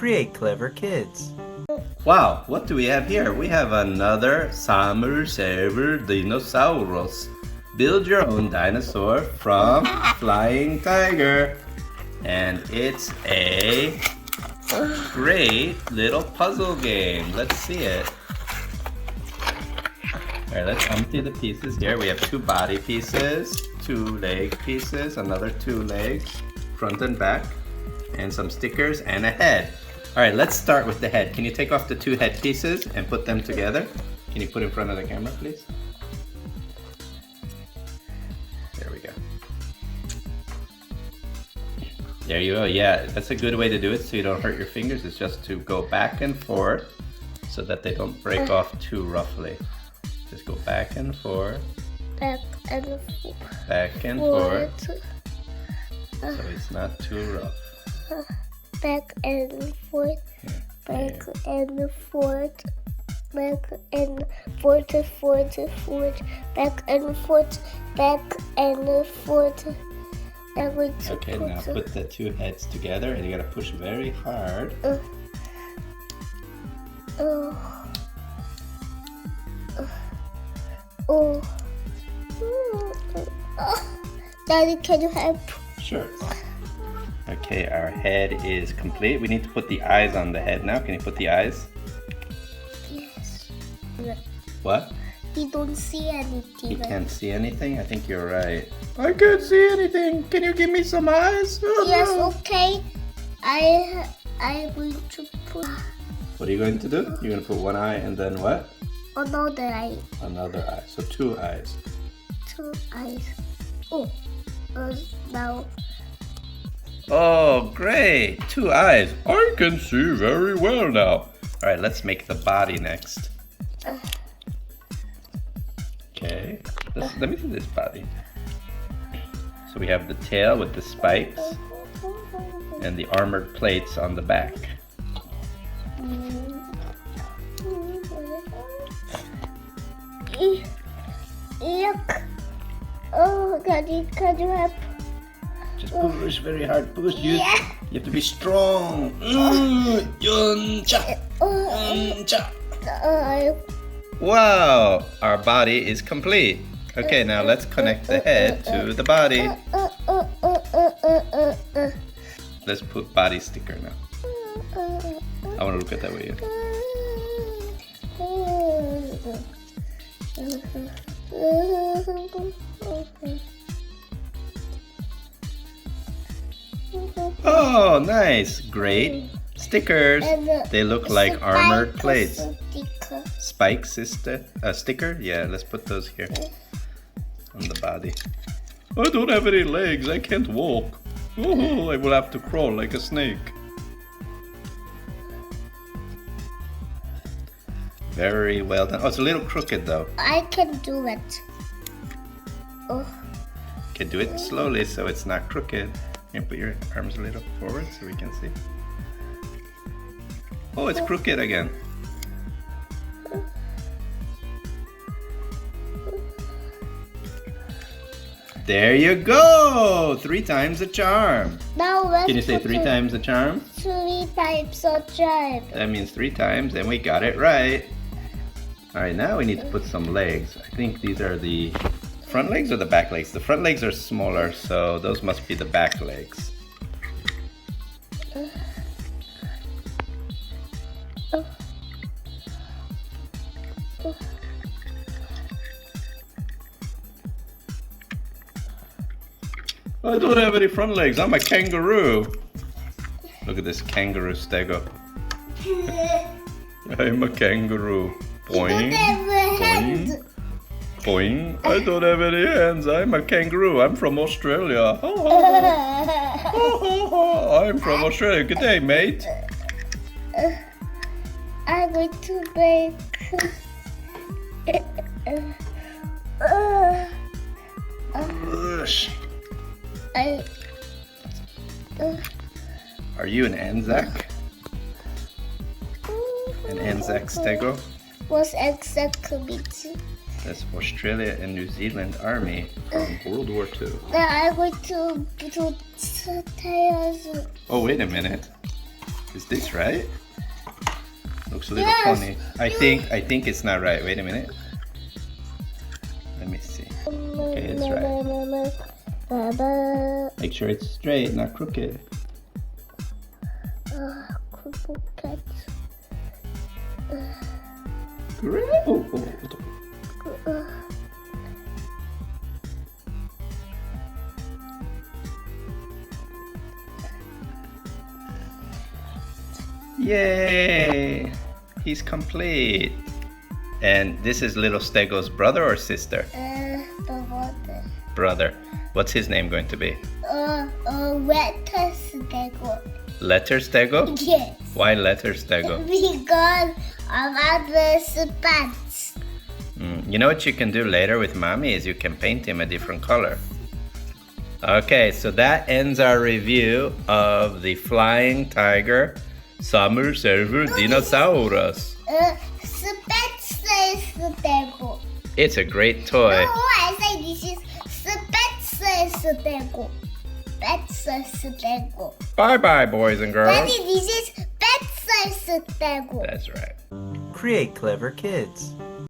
create clever kids. Wow, what do we have here? We have another Saml Dinosaurus. Build your own dinosaur from Flying Tiger. And it's a great little puzzle game. Let's see it. Alright, let's empty the pieces here. We have 2 body pieces, 2 leg pieces, another 2 legs, front and back, and some stickers and a head. Alright, let's start with the head. Can you take off the 2 head pieces and put them together? Can you put in front of the camera, please? There we go. There you go. Yeah, that's a good way to do it so you don't hurt your fingers. It's just to go back and forth so that they don't break off too roughly. Just go back and forth. Back and forth. Back and forth. So it's not too rough. Back and forth. Back and forth. Back and forth, forth, forth. Back and forth. Back and forth. Okay, now put the 2 heads together and you gotta push very hard. Daddy, can you help? Sure. Okay, our head is complete. We need to put the eyes on the head now. Can you put the eyes? Yes. What? We don't see anything. You can't see anything? I think you're right. I can't see anything. Can you give me some eyes? Oh, yes, no. okay. I'm going to put What are you going to do? You're going to put 1 eye and then what? another eye. Another eye. So 2 eyes. 2 eyes. Oh, now. Oh, great. 2 eyes. I can see very well now. All right, let's make the body next. Okay, let me see this body. So we have the tail with the spikes and the armored plates on the back. Yuck. Oh, Daddy, can you help? Just push very hard. Push. You have to be strong. Yun-cha. Yun-cha. Wow, our body is complete. Okay, now let's connect the head to the body. Let's put body sticker now. I want to look at that way. Oh, nice. Great stickers. They look like armored plates. Spike sticker? Yeah, let's put those here on the body. I don't have any legs. I can't walk. Oh, I will have to crawl like a snake. Very well done. Oh, it's a little crooked though. I can do it. Oh. Okay, do it slowly so it's not crooked. Can you put your arms a little forward so we can see? Oh, it's crooked again. There you go! 3 times the charm. Now let's Can you say 3 times the charm? 3 times the charm. That means 3 times, and we got it right. Alright, now we need to put some legs. I think these are the front legs or the back legs? The front legs are smaller, so those must be the back legs. I don't have any front legs. I'm a kangaroo. Look at this kangaroo stego. I'm a kangaroo. Boing. Boing. Boing. I don't have any hands. I'm a kangaroo. I'm from Australia. I'm from Australia. Good day, mate. I'm going to make Are you an Anzac? An Anzac Stego? What's exactly? That's Australia and New Zealand Army from World War II. Now I'm going to put tails. Oh, wait a minute. Is this right? Looks a little funny. I think it's not right. Wait a minute. Let me see. Okay, it's right. Make sure it's straight, not crooked. Great. Yay! He's complete. And this is little Stego's brother or sister? Brother. What's his name going to be? Letter Stego. Letter Stego? Yes. Why Letter Stego? Because of other spots. You know what you can do later with Mommy is you can paint him a different color. Okay, so that ends our review of the flying tiger Saml Dinosaurus. Stego. It's a great toy. No, I say this is Stego. Stego. Bye-bye, boys and girls. Daddy, this is Stego. That's right. Create clever kids.